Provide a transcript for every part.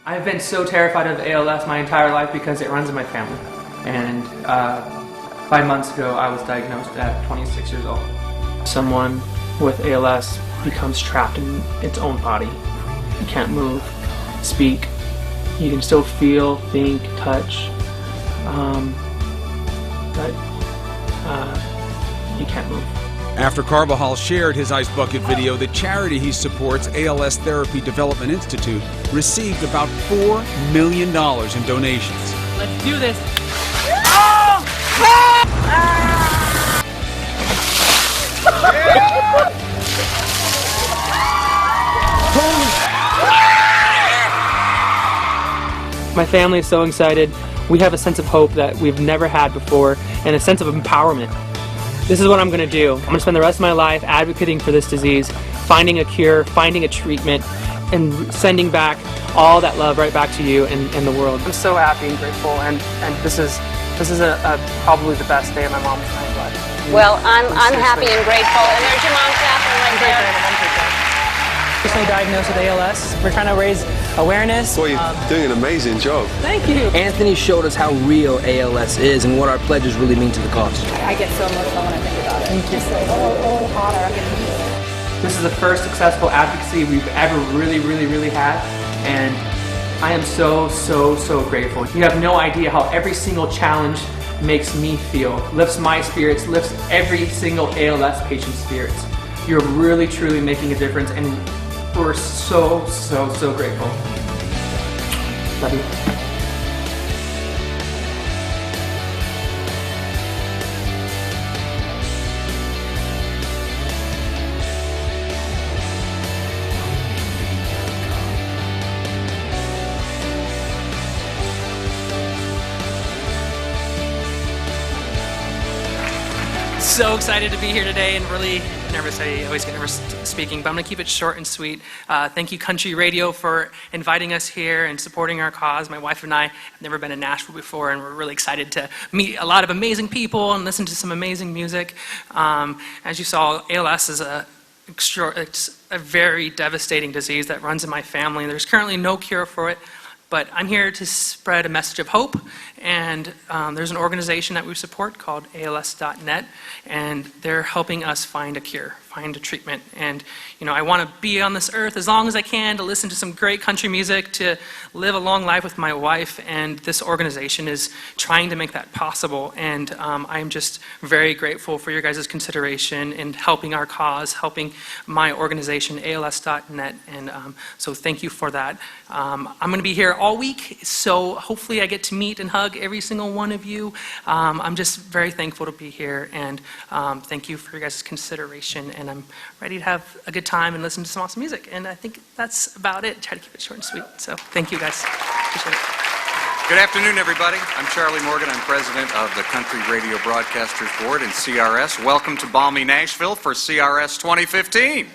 I've been so terrified of ALS my entire life because it runs in my family. And 5 months ago, I was diagnosed at 26 years old. Someone with ALS becomes trapped in its own body. You can't move, speak. You can still feel, think, touch, but you can't move. After Carbajal shared his Ice Bucket video, the charity he supports, ALS Therapy Development Institute, received about $4 million in donations. Let's do this. My family is so excited. We have a sense of hope that we've never had before and a sense of empowerment. This is what I'm going to do. I'm going to spend the rest of my life advocating for this disease, finding a cure, finding a treatment, and sending back all that love right back to you and the world. I'm so happy and grateful, and this is probably the best day of my mom's life. Well, I'm happy and grateful, and there's your mom, Catherine, right there. Recently diagnosed with ALS. We're trying to raise awareness. Well, you're doing an amazing job. Thank you. Anthony showed us how real ALS is and what our pledges really mean to the cause. I get so emotional when I think about it. Thank you. Just like, oh, hotter. This is the first successful advocacy we've ever really had, and I am so grateful. You have no idea how every single challenge makes me feel, lifts my spirits, lifts every single ALS patient's spirits. You're really truly making a difference, and we're so grateful. Love you. So excited to be here today and really nervous. I always get nervous speaking, but I'm going to keep it short and sweet. Thank you, Country Radio, for inviting us here and supporting our cause. My wife and I have never been in Nashville before, and we're really excited to meet a lot of amazing people and listen to some amazing music. As you saw, ALS is it's a very devastating disease that runs in my family. There's currently no cure for it. But I'm here to spread a message of hope, and there's an organization that we support called ALS.net, and they're helping us find a cure, find a treatment. And I want to be on this earth as long as I can, to listen to some great country music, to live a long life with my wife, and this organization is trying to make that possible. And I'm just very grateful for your guys' consideration in helping our cause, helping my organization, ALS.net, and so thank you for that. I'm going to be here all week, so hopefully I get to meet and hug every single one of you. I'm just very thankful to be here, and thank you for your guys' consideration, and I'm ready to have a good time and listen to some awesome music, and I think that's about it. Try to keep it short and sweet, so thank you guys. Appreciate it. Good afternoon, everybody. I'm Charlie Morgan. I'm president of the Country Radio Broadcasters Board and CRS. Welcome to balmy Nashville for CRS 2015.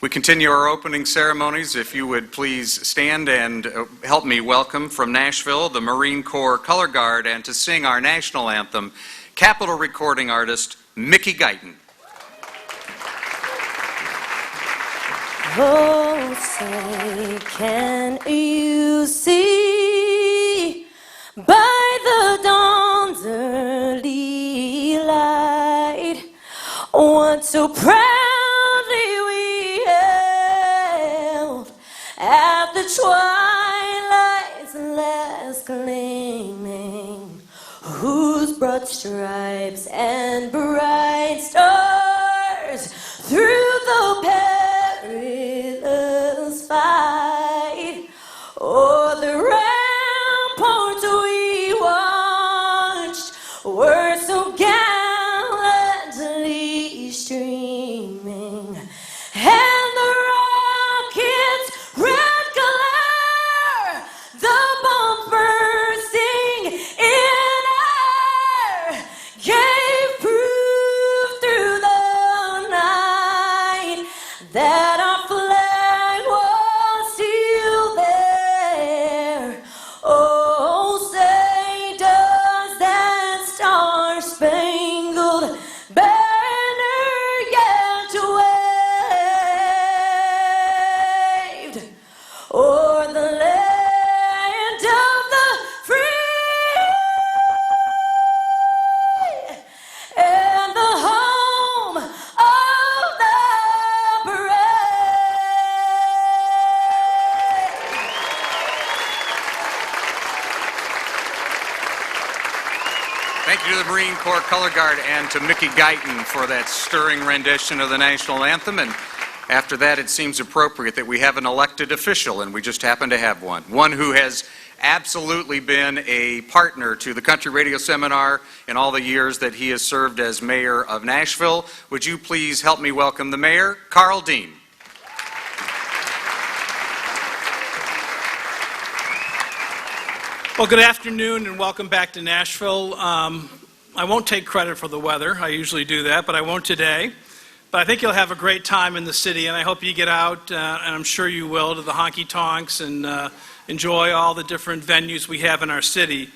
We continue our opening ceremonies. If you would please stand and help me welcome from Nashville the Marine Corps Color Guard, and to sing our national anthem, Capitol recording artist Mickey Guyton. Oh, say, can you see by the dawn's early light what so proudly we held at the twilight's last gleaming, whose broad stripes and bright stars through the perilous fight o'er the ramparts we watched were so gallantly streaming, and the rocket's red glare, the bomb bursting in air, gave proof through the night that our flag was still there. Oh, say does that star-spangled banner yet to the Marine Corps Color Guard and to Mickey Guyton for that stirring rendition of the national anthem. And after that, it seems appropriate that we have an elected official, and we just happen to have one who has absolutely been a partner to the Country Radio Seminar in all the years that he has served as mayor of Nashville. Would you please help me welcome the mayor, Carl Dean. Well, good afternoon and welcome back to Nashville. I won't take credit for the weather. I usually do that, but I won't today. But I think you'll have a great time in the city, and I hope you get out, and I'm sure you will, to the honky-tonks and enjoy all the different venues we have in our city.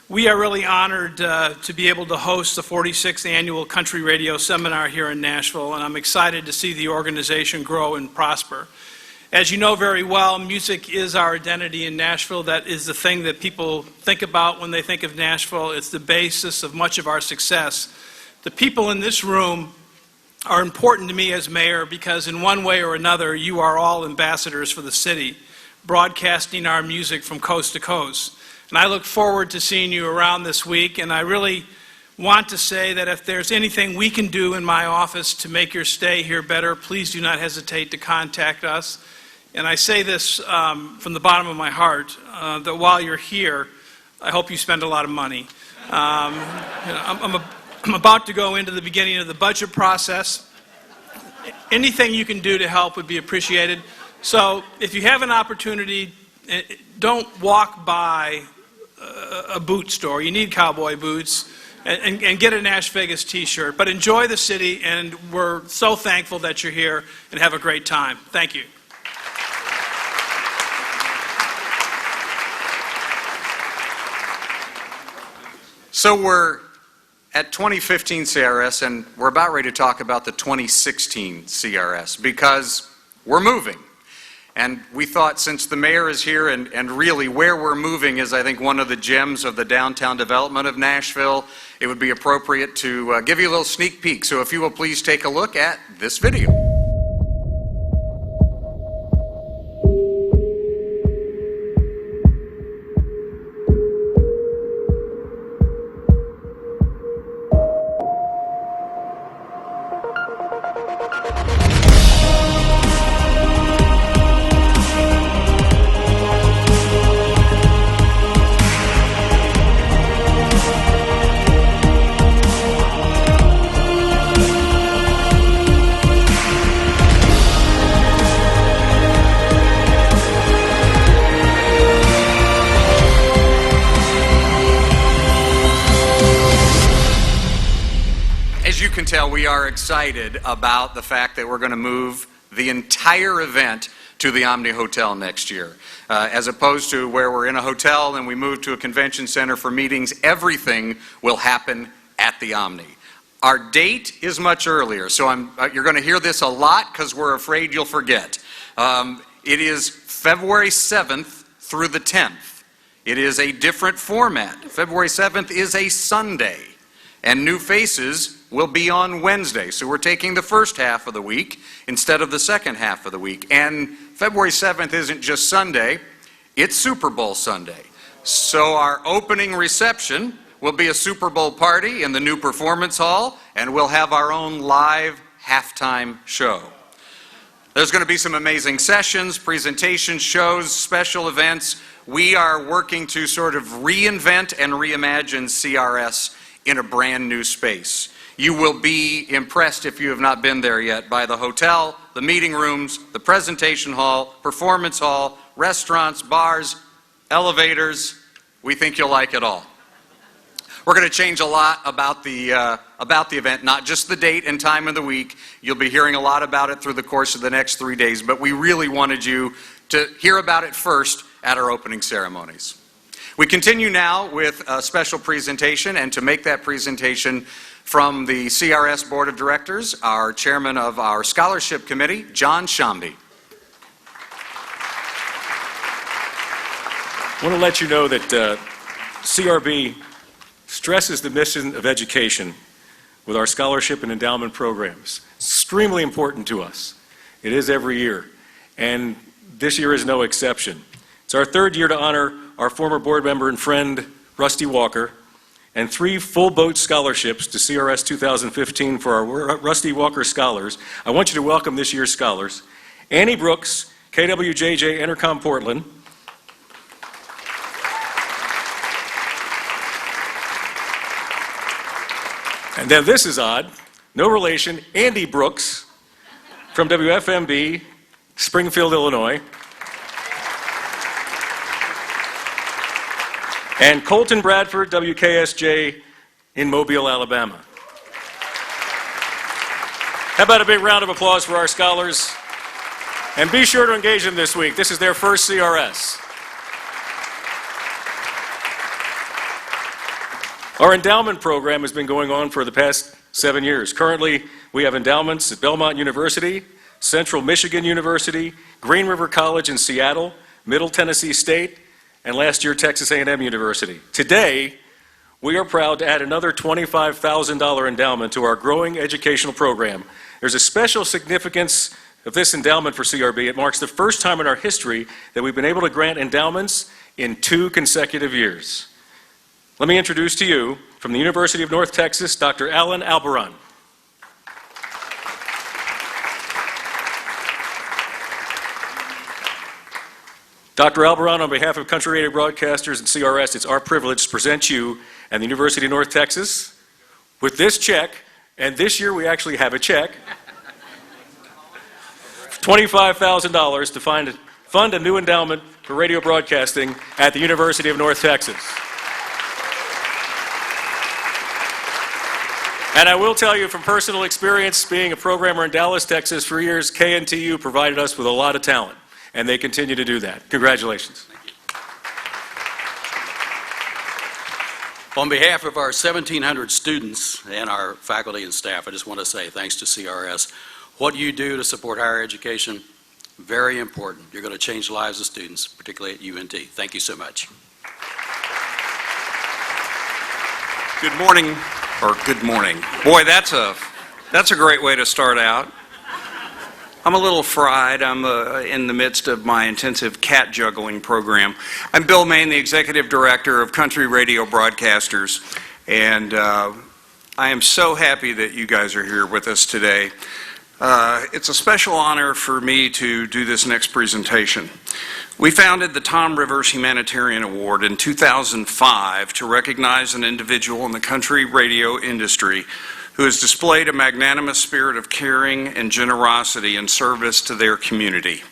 We are really honored to be able to host the 46th Annual Country Radio Seminar here in Nashville, and I'm excited to see the organization grow and prosper. As you know very well, music is our identity in Nashville. That is the thing that people think about when they think of Nashville. It's the basis of much of our success. The people in this room are important to me as mayor because in one way or another, you are all ambassadors for the city, broadcasting our music from coast to coast. And I look forward to seeing you around this week, and I really want to say that if there's anything we can do in my office to make your stay here better, please do not hesitate to contact us. And I say this from the bottom of my heart, that while you're here, I hope you spend a lot of money. I'm about to go into the beginning of the budget process. Anything you can do to help would be appreciated. So if you have an opportunity, don't walk by a boot store. You need cowboy boots. And get a Nash Vegas t-shirt. But enjoy the city, and we're so thankful that you're here, and have a great time. Thank you. So we're at 2015 CRS, and we're about ready to talk about the 2016 CRS because we're moving. And we thought, since the mayor is here, and really where we're moving is, I think, one of the gems of the downtown development of Nashville, it would be appropriate to give you a little sneak peek. So if you will please take a look at this video. We are excited about the fact that we're going to move the entire event to the Omni Hotel next year. As opposed to where we're in a hotel and we move to a convention center for meetings, everything will happen at the Omni. Our date is much earlier, so you're going to hear this a lot because we're afraid you'll forget. It is February 7th through the 10th. It is a different format. February 7th is a Sunday, and New Faces will be on Wednesday. So we're taking the first half of the week instead of the second half of the week. And February 7th isn't just Sunday, it's Super Bowl Sunday. So our opening reception will be a Super Bowl party in the new Performance Hall, and we'll have our own live halftime show. There's going to be some amazing sessions, presentations, shows, special events. We are working to sort of reinvent and reimagine CRS in a brand new space. You will be impressed, if you have not been there yet, by the hotel, the meeting rooms, the presentation hall, performance hall, restaurants, bars, elevators. We think you'll like it all. We're going to change a lot about the event, not just the date and time of the week. You'll be hearing a lot about it through the course of the next 3 days, but we really wanted you to hear about it first at our opening ceremonies. We continue now with a special presentation, and to make that presentation from the CRS Board of Directors, our chairman of our Scholarship Committee, John Shambi. I want to let you know that CRB stresses the mission of education with our scholarship and endowment programs. It's extremely important to us. It is every year, and this year is no exception. It's our third year to honor our former board member and friend, Rusty Walker, and 3 full boat scholarships to CRS 2015 for our Rusty Walker Scholars. I want you to welcome this year's scholars. Annie Brooks, KWJJ Intercom Portland. And then this is odd, no relation, Andy Brooks from WFMB, Springfield, Illinois. And Colton Bradford, WKSJ in Mobile, Alabama. How about a big round of applause for our scholars? And be sure to engage them this week. This is their first CRS. Our endowment program has been going on for the past 7 years. Currently, we have endowments at Belmont University, Central Michigan University, Green River College in Seattle, Middle Tennessee State, and last year, Texas A&M University. Today, we are proud to add another $25,000 endowment to our growing educational program. There's a special significance of this endowment for CRB. It marks the first time in our history that we've been able to grant endowments in 2 consecutive years. Let me introduce to you, from the University of North Texas, Dr. Alan Albaran. Dr. Albaran, on behalf of Country Radio Broadcasters and CRS, it's our privilege to present you and the University of North Texas with this check, and this year we actually have a check, $25,000 to fund a new endowment for radio broadcasting at the University of North Texas. And I will tell you from personal experience, being a programmer in Dallas, Texas for years, KNTU provided us with a lot of talent, and they continue to do that. Congratulations. On behalf of our 1,700 students and our faculty and staff, I just want to say thanks to CRS. What you do to support higher education, very important. You're going to change the lives of students, particularly at UNT. Thank you so much. Good morning, or good morning. Boy, that's a great way to start out. I'm a little fried. I'm in the midst of my intensive cat juggling program. I'm Bill Main, the Executive Director of Country Radio Broadcasters, and I am so happy that you guys are here with us today. It's a special honor for me to do this next presentation. We founded the Tom Rivers Humanitarian Award in 2005 to recognize an individual in the country radio industry who has displayed a magnanimous spirit of caring and generosity in service to their community.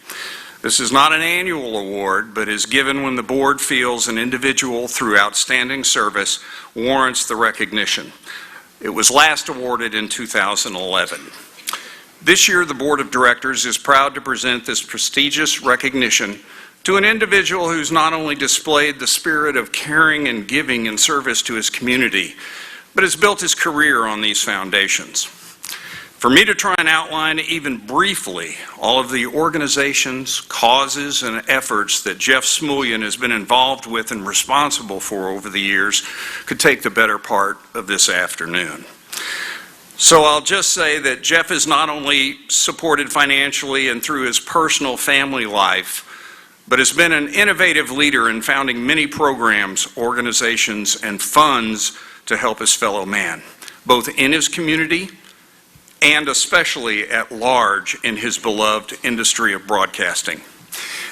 This is not an annual award, but is given when the board feels an individual through outstanding service warrants the recognition. It was last awarded in 2011. This year, the Board of Directors is proud to present this prestigious recognition to an individual who's not only displayed the spirit of caring and giving in service to his community, but has built his career on these foundations. For me to try and outline even briefly all of the organizations, causes, and efforts that Jeff Smulyan has been involved with and responsible for over the years could take the better part of this afternoon. So I'll just say that Jeff has not only supported financially and through his personal family life, but has been an innovative leader in founding many programs, organizations, and funds to help his fellow man, both in his community and especially at large in his beloved industry of broadcasting.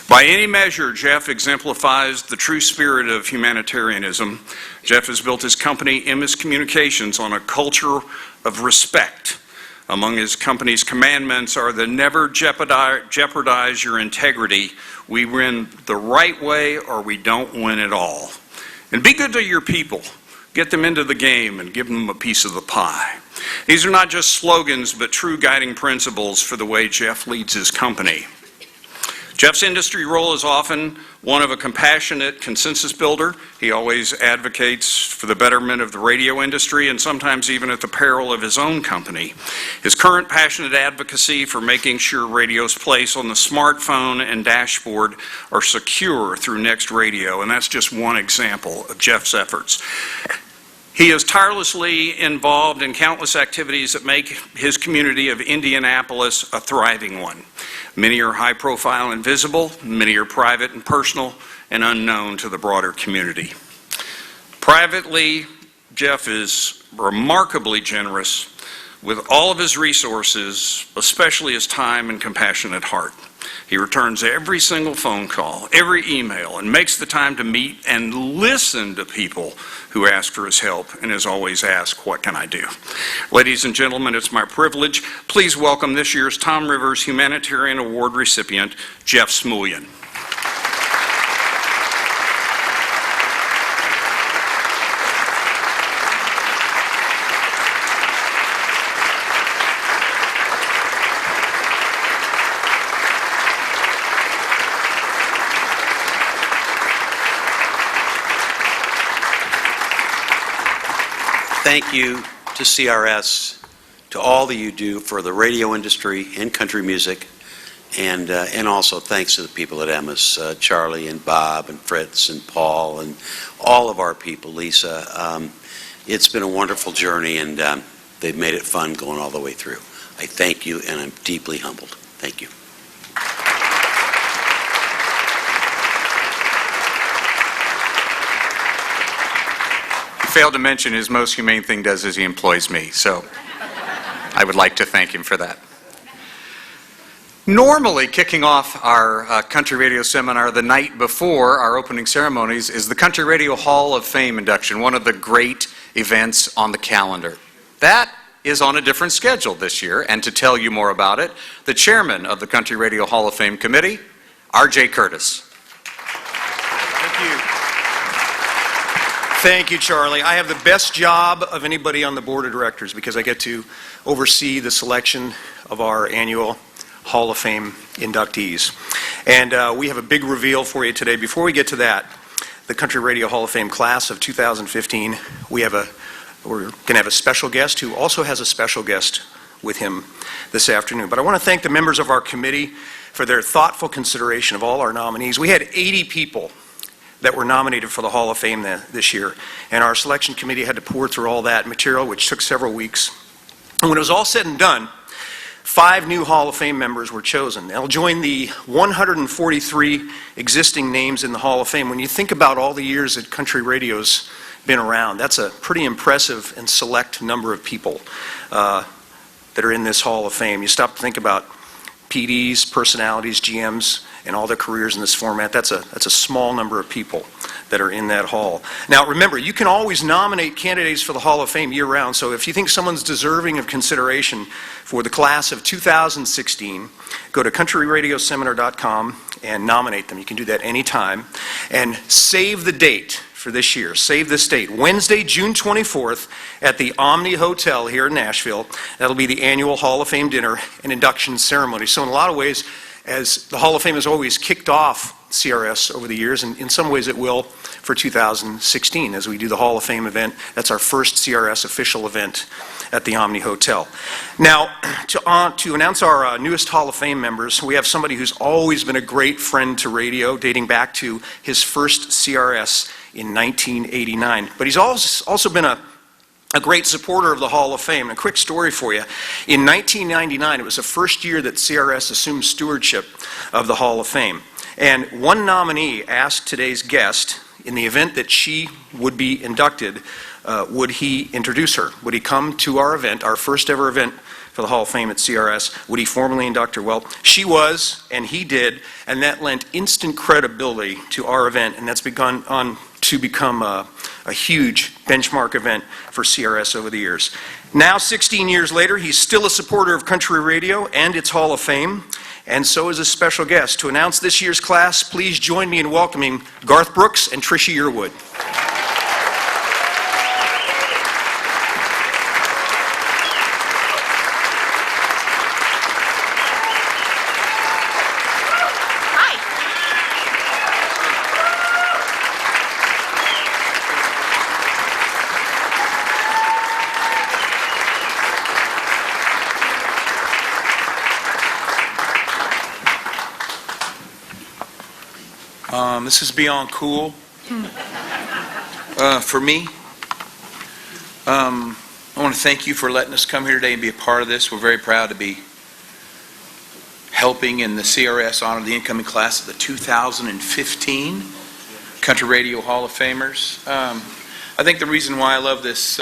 By any measure, Jeff exemplifies the true spirit of humanitarianism. Jeff has built his company, MS Communications, on a culture of respect. Among his company's commandments are the never jeopardize your integrity. We win the right way or we don't win at all. And be good to your people. Get them into the game and give them a piece of the pie. These are not just slogans, but true guiding principles for the way Jeff leads his company. Jeff's industry role is often one of a compassionate consensus builder. He always advocates for the betterment of the radio industry and sometimes even at the peril of his own company. His current passionate advocacy for making sure radio's place on the smartphone and dashboard are secure through Next Radio, and that's just one example of Jeff's efforts. He is tirelessly involved in countless activities that make his community of Indianapolis a thriving one. Many are high profile and visible, many are private and personal and unknown to the broader community. Privately, Jeff is remarkably generous with all of his resources, especially his time and compassionate heart. He returns every single phone call, every email, and makes the time to meet and listen to people who ask for his help, and is always asked, "What can I do?" Ladies and gentlemen, it's my privilege. Please welcome this year's Tom Rivers Humanitarian Award recipient, Jeff Smulyan. Thank you to CRS, to all that you do for the radio industry and country music, and also thanks to the people at Emmis, Charlie and Bob and Fritz and Paul and all of our people, Lisa. It's been a wonderful journey, and they've made it fun going all the way through. I thank you, and I'm deeply humbled. Thank you. Failed to mention his most humane thing does is he employs me, so I would like to thank him for that. Normally, kicking off our country radio seminar the night before our opening ceremonies is the Country Radio Hall of Fame induction, one of the great events on the calendar. That is on a different schedule this year, and to tell you more about it, the chairman of the Country Radio Hall of Fame Committee, R.J. Curtis. Thank you. Thank you, Charlie. I have the best job of anybody on the board of directors because I get to oversee the selection of our annual Hall of Fame inductees. And we have a big reveal for you today. Before we get to that, the Country Radio Hall of Fame class of 2015, we're going to have a special guest who also has a special guest with him this afternoon. But I want to thank the members of our committee for their thoughtful consideration of all our nominees. We had 80 people that were nominated for the Hall of Fame this year. And our selection committee had to pour through all that material, which took several weeks. And when it was all said and done, 5 new Hall of Fame members were chosen. They'll join the 143 existing names in the Hall of Fame. When you think about all the years that country radio's been around, that's a pretty impressive and select number of people that are in this Hall of Fame. You stop to think about PDs, personalities, GMs, and all their careers in this format. That's a small number of people that are in that hall. Now remember, you can always nominate candidates for the Hall of Fame year-round, so if you think someone's deserving of consideration for the class of 2016, go to countryradioseminar.com and nominate them. You can do that anytime. And save the date for this year. Save this date. Wednesday, June 24th at the Omni Hotel here in Nashville. That'll be the annual Hall of Fame dinner and induction ceremony. So in a lot of ways, as the Hall of Fame has always kicked off CRS over the years, and in some ways it will for 2016 as we do the Hall of Fame event. That's our first CRS official event at the Omni Hotel. Now, to announce our newest Hall of Fame members, we have somebody who's always been a great friend to radio, dating back to his first CRS in 1989. But he's also been a great supporter of the Hall of Fame. A quick story for you. In 1999, it was the first year that CRS assumed stewardship of the Hall of Fame. And one nominee asked today's guest, in the event that she would be inducted, would he introduce her? Would he come to our event, our first ever event for the Hall of Fame at CRS? Would he formally induct her? Well, she was, and he did, and that lent instant credibility to our event, and that's begun to become a huge benchmark event for CRS over the years. Now, 16 years later, he's still a supporter of country radio and its Hall of Fame, and so is a special guest. To announce this year's class, please join me in welcoming Garth Brooks and Tricia Yearwood. This is beyond cool for me. I want to thank you for letting us come here today and be a part of this. We're very proud to be helping in the CRS honor the incoming class of the 2015 Country Radio Hall of Famers. I think the reason why I love this,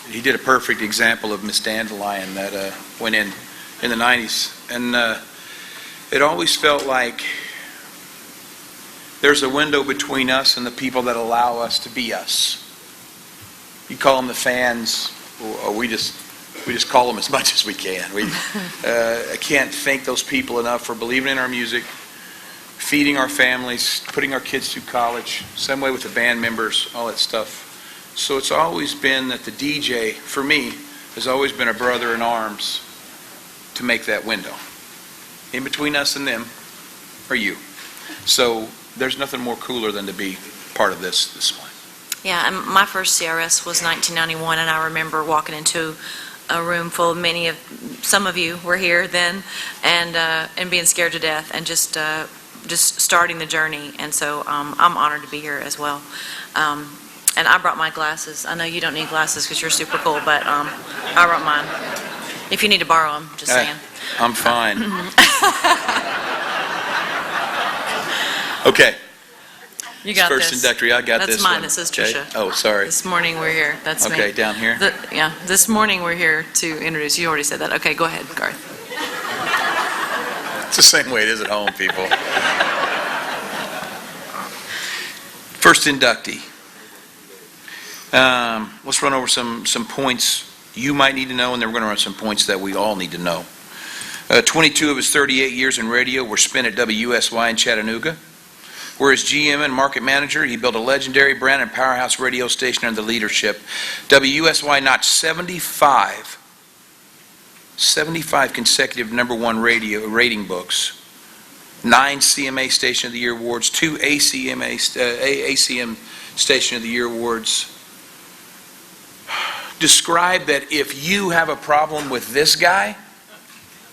he did a perfect example of Miss Dandelion that went in the 90s. And it always felt like there's a window between us and the people that allow us to be us. You call them the fans, or we just call them as much as we can. I can't thank those people enough for believing in our music, feeding our families, putting our kids through college, same way with the band members, all that stuff. So it's always been that the DJ, for me, has always been a brother in arms to make that window. In between us and them are you. So there's nothing more cooler than to be part of this morning. Yeah, and my first CRS was 1991, and I remember walking into a room full of some of you were here then, and being scared to death, and just starting the journey. And so I'm honored to be here as well. And I brought my glasses. I know you don't need glasses because you're super cool, but I brought mine. If you need to borrow them, just saying. I'm fine. Okay. You got First this. inductory, I got That's this mine. one. That says Okay. Tricia. Oh, sorry. This morning we're here. That's me. Okay, down here? Yeah, this morning we're here to introduce. You already said that. Okay, go ahead, Garth. It's the same way it is at home, people. First inductee. Let's run over some points you might need to know, and then we're going to run some points that we all need to know. 22 of his 38 years in radio were spent at WSY in Chattanooga. Where as GM and market manager, he built a legendary brand and powerhouse radio station under the leadership. WSY notched 75 consecutive #1 radio rating books, 9 CMA Station of the Year awards, 2 ACM Station of the Year awards. Describe that if you have a problem with this guy,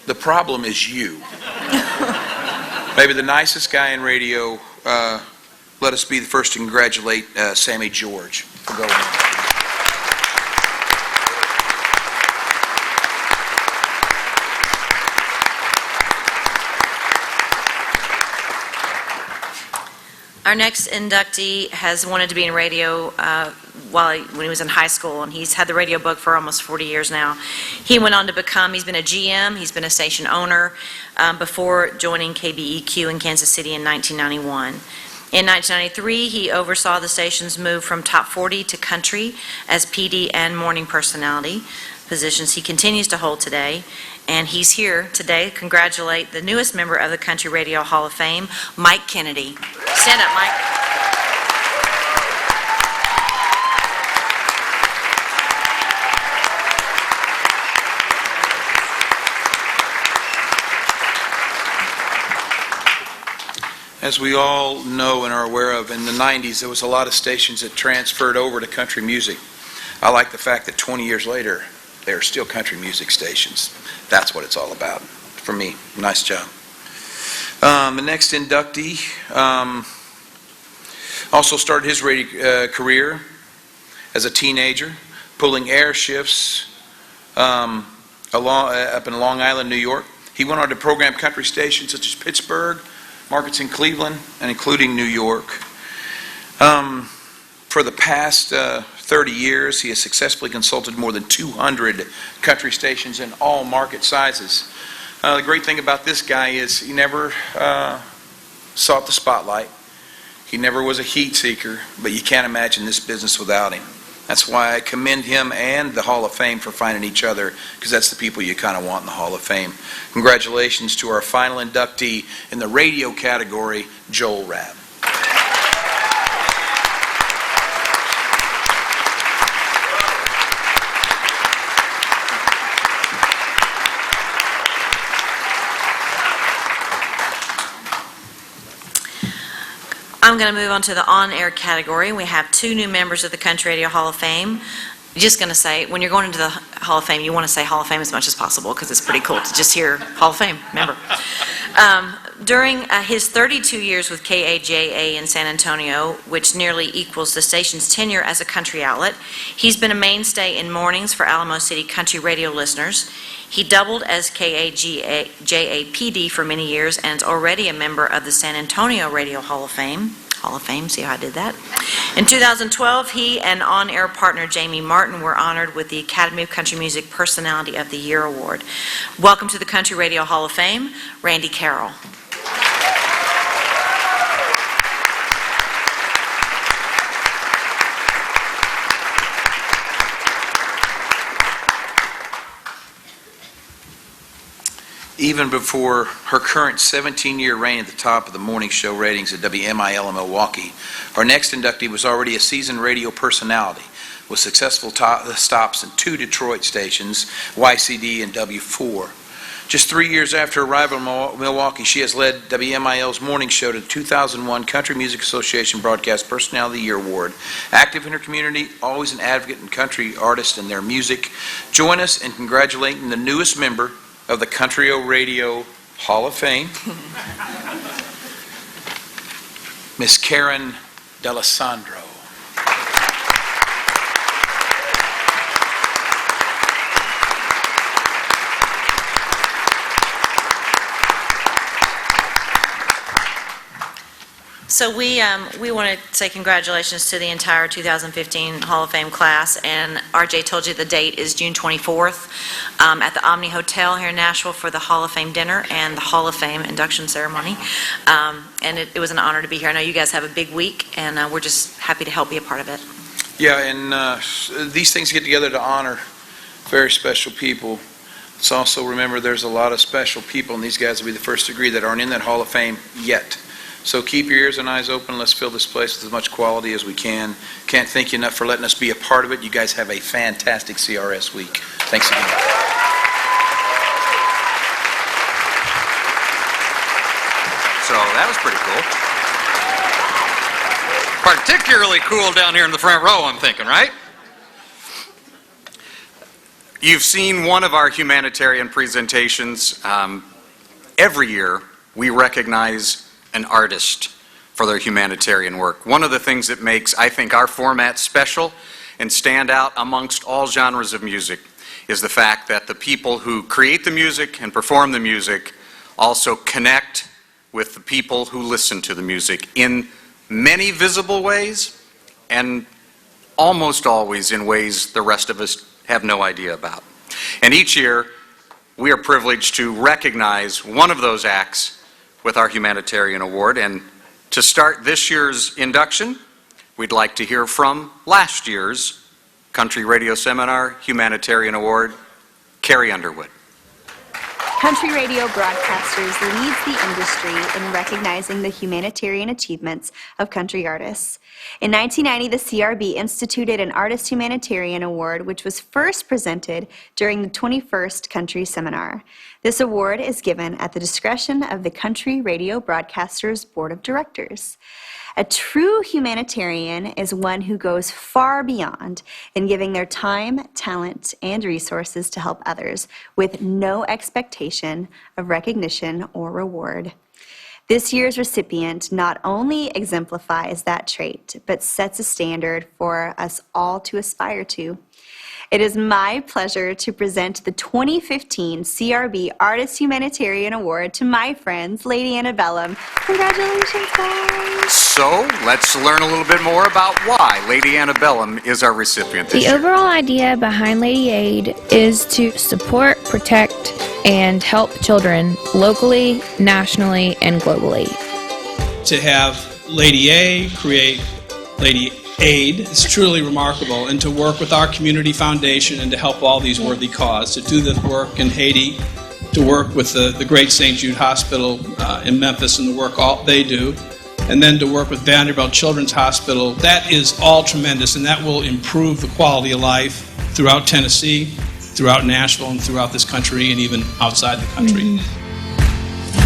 the problem is you. Maybe the nicest guy in radio. Let us be the first to congratulate Sammy George for going on. Our next inductee has wanted to be in radio when he was in high school, and he's had the radio bug for almost 40 years now. He's been a GM, he's been a station owner before joining KBEQ in Kansas City in 1991. In 1993, he oversaw the station's move from top 40 to country as PD and morning personality, positions he continues to hold today. And he's here today to congratulate the newest member of the Country Radio Hall of Fame, Mike Kennedy. Stand up, Mike. As we all know and are aware of, in the 90s, there was a lot of stations that transferred over to country music. I like the fact that 20 years later, they are still country music stations. That's what it's all about for me. Nice job. The next inductee also started his radio career as a teenager, pulling air shifts up in Long Island, New York. He went on to program country stations such as Pittsburgh, markets in Cleveland, and including New York. For the past 30 years, he has successfully consulted more than 200 country stations in all market sizes. The great thing about this guy is he never sought the spotlight. He never was a heat seeker, but you can't imagine this business without him. That's why I commend him and the Hall of Fame for finding each other, because that's the people you kind of want in the Hall of Fame. Congratulations to our final inductee in the radio category, Joel Rabb. I'm going to move on to the on-air category. We have 2 new members of the Country Radio Hall of Fame. Just going to say, when you're going into the Hall of Fame, you want to say Hall of Fame as much as possible because it's pretty cool to just hear Hall of Fame member. During his 32 years with KAJA in San Antonio, which nearly equals the station's tenure as a country outlet, he's been a mainstay in mornings for Alamo City country radio listeners. He doubled as KAJA PD for many years and is already a member of the San Antonio Radio Hall of Fame. Hall of Fame. See how I did that? In 2012, he and on-air partner Jamie Martin were honored with the Academy of Country Music Personality of the Year Award. Welcome to the Country Radio Hall of Fame, Randy Carroll. Even before her current 17-year reign at the top of the morning show ratings at WMIL in Milwaukee, our next inductee was already a seasoned radio personality with successful stops in 2 Detroit stations, YCD and W4. Just 3 years after arrival in Milwaukee, she has led WMIL's morning show to the 2001 Country Music Association Broadcast Personality of the Year Award. Active in her community, always an advocate in country artists and their music. Join us in congratulating the newest member of the Country Radio Hall of Fame, Miss Karen D'Alessandro. So we want to say congratulations to the entire 2015 Hall of Fame class, and RJ told you the date is June 24th at the Omni Hotel here in Nashville for the Hall of Fame dinner and the Hall of Fame induction ceremony. And it was an honor to be here. I know you guys have a big week, and we're just happy to help be a part of it. Yeah, and these things get together to honor very special people. Let's also remember there's a lot of special people, and these guys will be the first to agree, that aren't in that Hall of Fame yet. So keep your ears and eyes open. Let's fill this place with as much quality as we can. Can't thank you enough for letting us be a part of it. You guys have a fantastic CRS week. Thanks again. So that was pretty cool. Particularly cool down here in the front row, I'm thinking, right? You've seen one of our humanitarian presentations. Every year, we recognize an artist for their humanitarian work. One of the things that makes, I think, our format special and stand out amongst all genres of music is the fact that the people who create the music and perform the music also connect with the people who listen to the music in many visible ways and almost always in ways the rest of us have no idea about. And each year, we are privileged to recognize one of those acts with our humanitarian award. And to start this year's induction, we'd like to hear from last year's Country Radio Seminar Humanitarian Award, Carrie Underwood. Country Radio Broadcasters leads the industry in recognizing the humanitarian achievements of country artists. In 1990, the CRB instituted an Artist Humanitarian Award, which was first presented during the 21st Country Seminar. This award is given at the discretion of the Country Radio Broadcasters Board of Directors. A true humanitarian is one who goes far beyond in giving their time, talent, and resources to help others with no expectation of recognition or reward. This year's recipient not only exemplifies that trait, but sets a standard for us all to aspire to. It is my pleasure to present the 2015 CRB Artist Humanitarian Award to my friends, Lady Antebellum. Congratulations, guys! So, let's learn a little bit more about why Lady Antebellum is our recipient this year. The overall idea behind Lady Aid is to support, protect, and help children locally, nationally, and globally. To have Lady A create Lady Aid is truly remarkable, and to work with our community foundation and to help all these worthy causes, to do this work in Haiti, to work with the great St. Jude Hospital in Memphis and the work all they do, and then to work with Vanderbilt Children's Hospital. That is all tremendous, and that will improve the quality of life throughout Tennessee, throughout Nashville, and throughout this country, and even outside the country.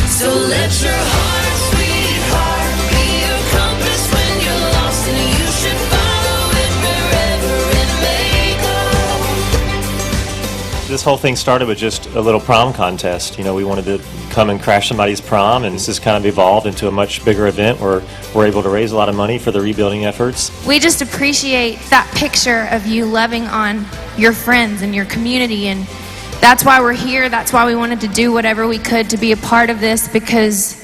So let your heart, sweetheart, be your compass when you're lost, and you should follow it wherever it may go. This whole thing started with just a little prom contest. You know, we wanted to come and crash somebody's prom, and this has kind of evolved into a much bigger event where we're able to raise a lot of money for the rebuilding efforts. We just appreciate that picture of you loving on your friends and your community, and that's why we're here. That's why we wanted to do whatever we could to be a part of this, because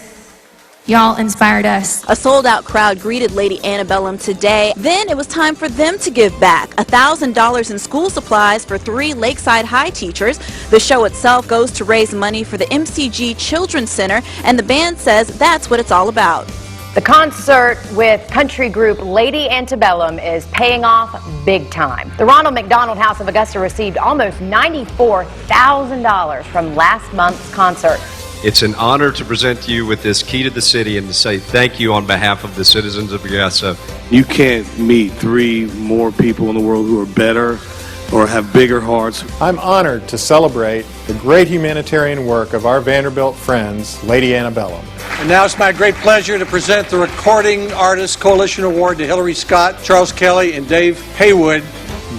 Y'all inspired us. A sold-out crowd greeted Lady Antebellum today. Then it was time for them to give back. $1,000 in school supplies for 3 Lakeside High teachers. The show itself goes to raise money for the MCG Children's Center, and the band says that's what it's all about. The concert with country group Lady Antebellum is paying off big time. The Ronald McDonald House of Augusta received almost $94,000 from last month's concert. It's an honor to present you with this key to the city and to say thank you on behalf of the citizens of Augusta. You can't meet 3 more people in the world who are better or have bigger hearts. I'm honored to celebrate the great humanitarian work of our Vanderbilt friends, Lady Antebellum. And now it's my great pleasure to present the Recording Artists Coalition Award to Hillary Scott, Charles Kelly, and Dave Haywood,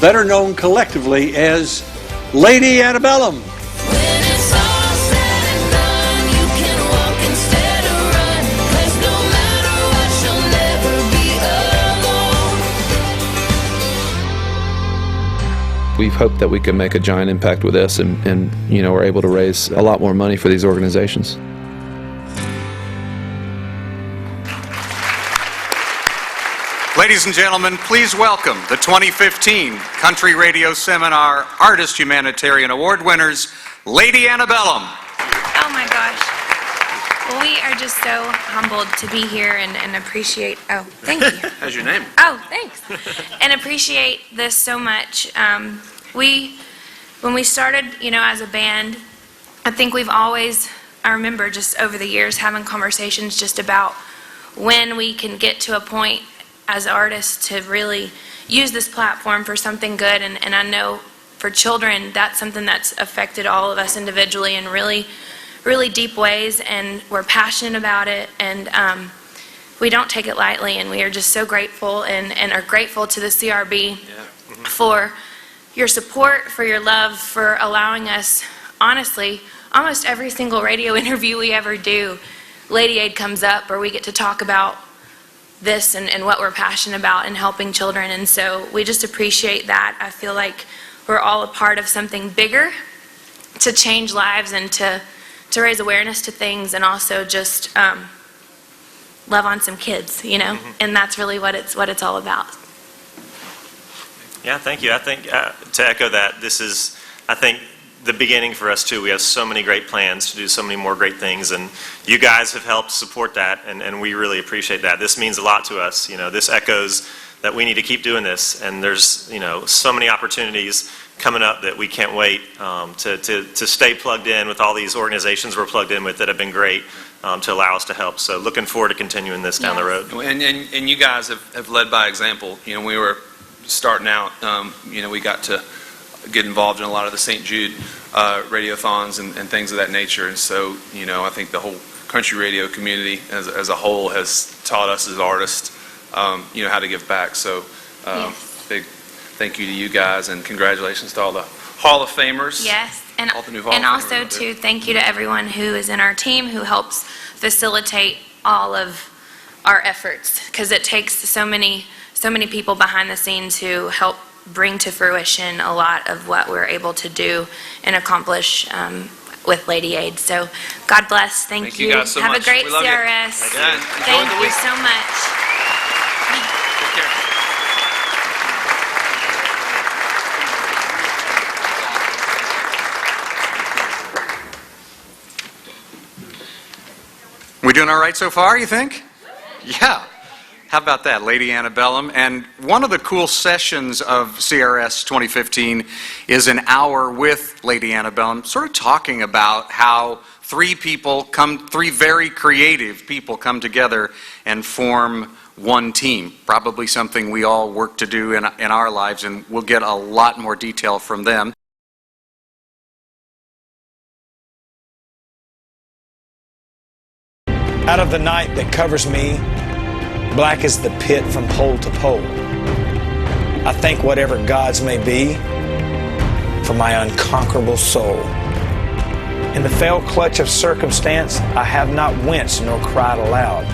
better known collectively as Lady Antebellum. We've hoped that we can make a giant impact with this and you know, we're able to raise a lot more money for these organizations. Ladies and gentlemen, please welcome the 2015 Country Radio Seminar Artist Humanitarian Award winners, Lady Antebellum. Oh my gosh. Well, we are just so humbled to be here and appreciate, oh, thank you. How's your name? Oh, thanks. And appreciate this so much. When we started, you know, as a band, I think we've always, I remember just over the years having conversations just about when we can get to a point as artists to really use this platform for something good. And I know for children, that's something that's affected all of us individually in really, really deep ways, and we're passionate about it, and we don't take it lightly, and we are just so grateful and are grateful to the CRB for your support, for your love, for allowing us, honestly, almost every single radio interview we ever do, Lady Aid comes up, or we get to talk about this and what we're passionate about and helping children, and so we just appreciate that. I feel like we're all a part of something bigger to change lives and to raise awareness to things, and also just love on some kids, you know, and that's really what it's all about. Yeah, thank you. I think to echo that, this is, I think, the beginning for us too. We have so many great plans to do so many more great things, and you guys have helped support that, and we really appreciate that. This means a lot to us. You know, this echoes that we need to keep doing this, and there's, you know, so many opportunities coming up that we can't wait to stay plugged in with all these organizations we're plugged in with that have been great to allow us to help. So looking forward to continuing this down the road. And you guys have led by example. You know, we were starting out, you know, we got to get involved in a lot of the St. Jude radiothons and things of that nature. And so, you know, I think the whole country radio community as a whole has taught us as artists, you know, how to give back. So big thank you to you guys, and congratulations to all the Hall of Famers. Yes, and all the new Hall of also Famers. too, thank you to everyone who is in our team who helps facilitate all of our efforts, because it takes so many people behind the scenes who help bring to fruition a lot of what we're able to do and accomplish with Lady Aid. So God bless. Thank you. You guys so Have much. a great We love you. CRS. Thank Thank you so much. We doing all right so far, you think? Yeah. How about that, Lady Antebellum? And one of the cool sessions of CRS 2015 is an hour with Lady Antebellum, sort of talking about how three very creative people come together and form one team. Probably something we all work to do in our lives, and we'll get a lot more detail from them. Out of the night that covers me, black is the pit from pole to pole. I thank whatever gods may be for my unconquerable soul. In the fell clutch of circumstance, I have not winced nor cried aloud.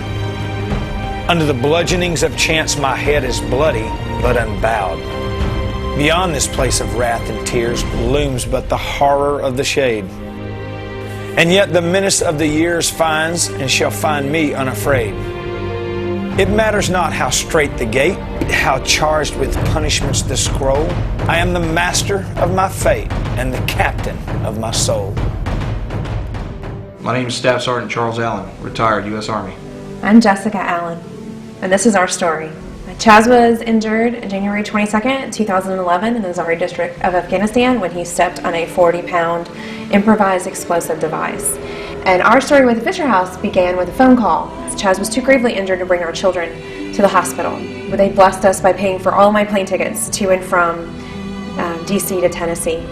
Under the bludgeonings of chance, my head is bloody but unbowed. Beyond this place of wrath and tears looms but the horror of the shade. And yet the menace of the years finds and shall find me unafraid. It matters not how straight the gate, how charged with punishments the scroll. I am the master of my fate and the captain of my soul. My name is Staff Sergeant Charles Allen, retired U.S. Army. I'm Jessica Allen, and this is our story. Chaz was injured January 22nd, 2011 in the Zari district of Afghanistan when he stepped on a 40-pound improvised explosive device. And our story with the Fisher House began with a phone call. Chaz was too gravely injured to bring our children to the hospital. They blessed us by paying for all of my plane tickets to and from D.C. to Tennessee.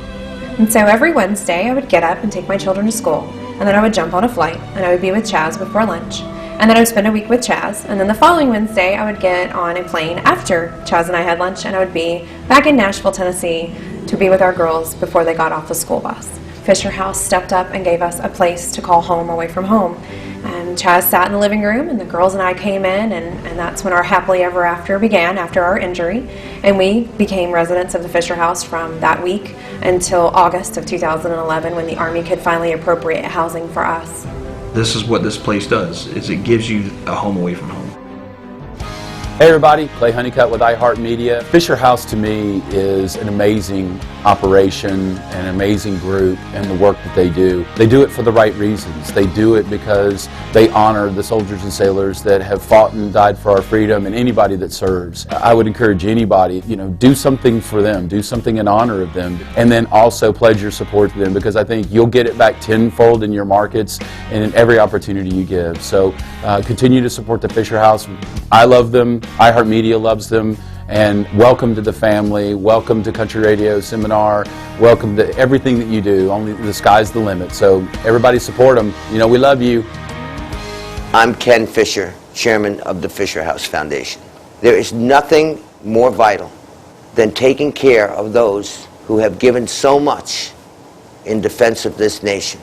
And so every Wednesday I would get up and take my children to school, and then I would jump on a flight and I would be with Chaz before lunch. And then I would spend a week with Chaz, and then the following Wednesday I would get on a plane after Chaz and I had lunch, and I would be back in Nashville, Tennessee to be with our girls before they got off the school bus. Fisher House stepped up and gave us a place to call home away from home. And Chaz sat in the living room, and the girls and I came in, and that's when our happily ever after began after our injury. And we became residents of the Fisher House from that week until August of 2011 when the Army could finally appropriate housing for us. This is what this place does, is it gives you a home away from home. Hey everybody, Clay Honeycutt with iHeartMedia. Fisher House to me is an amazing operation, an amazing group, and the work that they do. They do it for the right reasons. They do it because they honor the soldiers and sailors that have fought and died for our freedom, and anybody that serves. I would encourage anybody, do something for them, do something in honor of them, and then also pledge your support to them, because I think you'll get it back tenfold in your markets and in every opportunity you give. So continue to support the Fisher House. I love them. iHeartMedia loves them, and welcome to the family, welcome to Country Radio Seminar, welcome to everything that you do. Only the sky's the limit, so everybody support them. We love you. I'm Ken Fisher, chairman of the Fisher House Foundation. There is nothing more vital than taking care of those who have given so much in defense of this nation.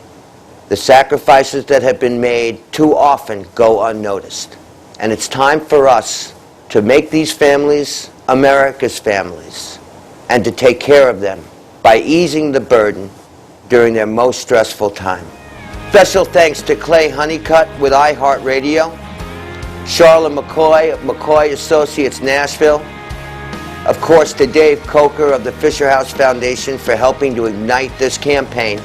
The sacrifices that have been made too often go unnoticed, and it's time for us to make these families America's families, and to take care of them by easing the burden during their most stressful time. Special thanks to Clay Honeycutt with iHeartRadio, Charlotte McCoy of McCoy Associates Nashville, of course to Dave Coker of the Fisher House Foundation for helping to ignite this campaign,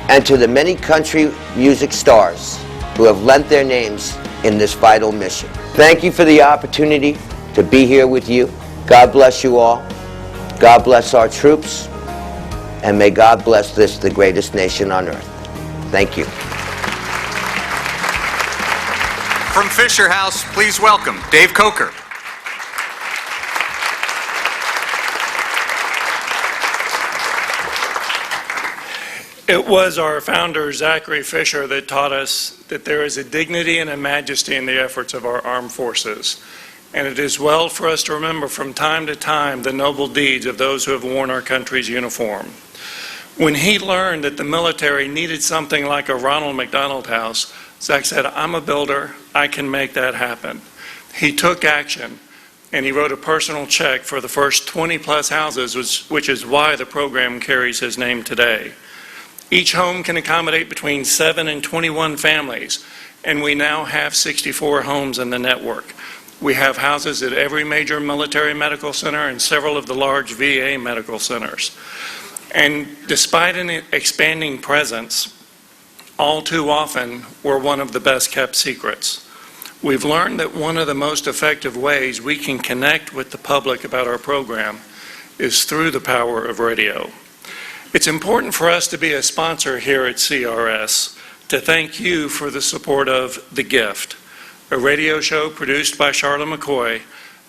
and to the many country music stars who have lent their names in this vital mission. Thank you for the opportunity to be here with you. God bless you all. God bless our troops. And may God bless this, the greatest nation on earth. Thank you. From Fisher House, please welcome Dave Coker. It was our founder, Zachary Fisher, that taught us that there is a dignity and a majesty in the efforts of our armed forces. And it is well for us to remember from time to time the noble deeds of those who have worn our country's uniform. When he learned that the military needed something like a Ronald McDonald House, Zach said, "I'm a builder, I can make that happen." He took action, and he wrote a personal check for the first 20-plus houses, which is why the program carries his name today. Each home can accommodate between 7 and 21 families, and we now have 64 homes in the network. We have houses at every major military medical center and several of the large VA medical centers. And despite an expanding presence, all too often we're one of the best kept secrets. We've learned that one of the most effective ways we can connect with the public about our program is through the power of radio. It's important for us to be a sponsor here at CRS to thank you for the support of The Gift, a radio show produced by Charlotte McCoy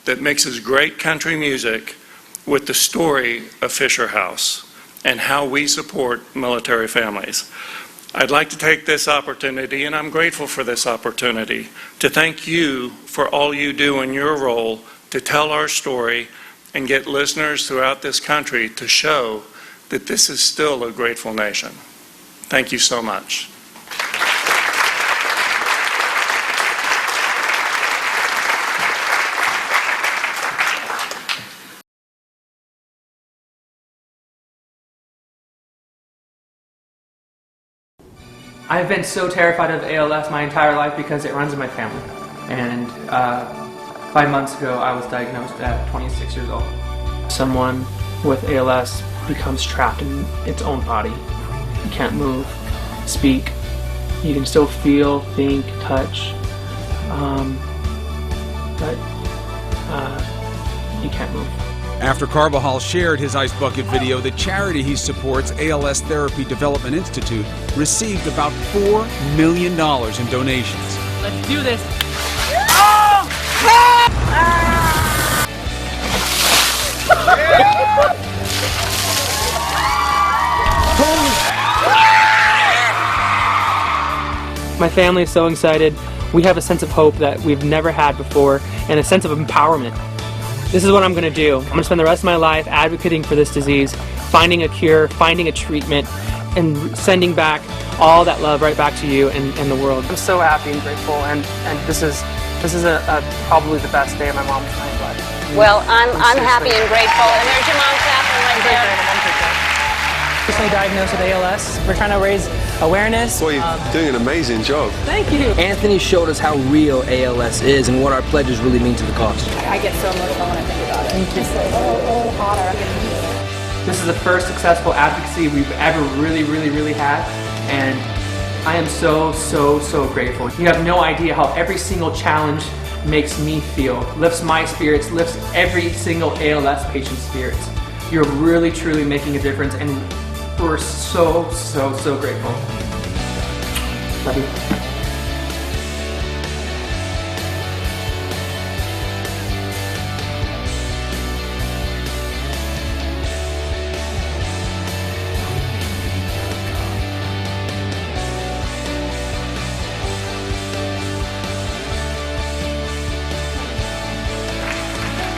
that mixes great country music with the story of Fisher House and how we support military families. I'd like to take this opportunity, and I'm grateful for this opportunity, to thank you for all you do in your role to tell our story and get listeners throughout this country to show that this is still a grateful nation. Thank you so much. I've been so terrified of ALS my entire life because it runs in my family. And 5 months ago, I was diagnosed at 26 years old. Someone with ALS becomes trapped in its own body. You can't move, speak. You can still feel, think, touch, but you can't move. After Carbajal shared his Ice Bucket video, the charity he supports, ALS Therapy Development Institute, received about $4 million in donations. Let's do this. My family is so excited. We have a sense of hope that we've never had before and a sense of empowerment. This is what I'm going to do. I'm going to spend the rest of my life advocating for this disease, finding a cure, finding a treatment, and sending back all that love right back to you and the world. I'm so happy and grateful, and this is probably the best day of my mom's life. Well, I'm happy and grateful, and there's your mom clapping right there. Recently diagnosed with ALS. We're trying to raise awareness. Well, you're doing an amazing job. Thank you. Anthony showed us how real ALS is and what our pledges really mean to the cause. I get so emotional when I think about it. Thank you. It's like, oh, hotter. This is the first successful advocacy we've ever really had, and I am so grateful. You have no idea how every single challenge makes me feel, lifts my spirits, lifts every single ALS patient's spirits. You're really truly making a difference, and we're so grateful. Love you.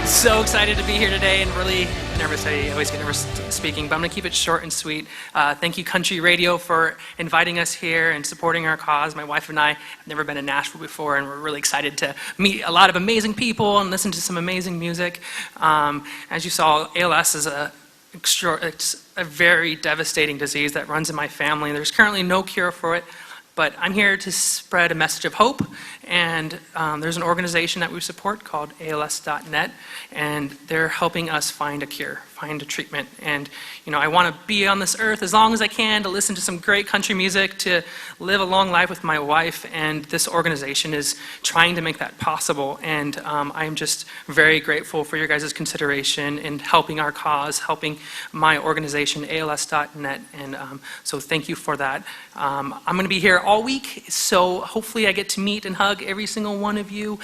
So excited to be here today and really nervous. I always get nervous speaking, but I'm going to keep it short and sweet. Thank you, Country Radio, for inviting us here and supporting our cause. My wife and I have never been in Nashville before, and we're really excited to meet a lot of amazing people and listen to some amazing music. As you saw, ALS is it's a very devastating disease that runs in my family. There's currently no cure for it. But I'm here to spread a message of hope, and there's an organization that we support called ALS.net, and they're helping us find a cure, find a treatment. And I want to be on this earth as long as I can, to listen to some great country music, to live a long life with my wife, and this organization is trying to make that possible. And I am just very grateful for your guys' consideration in helping our cause, helping my organization, ALS.net, and so thank you for that. I'm going to be here all week, so hopefully I get to meet and hug every single one of you.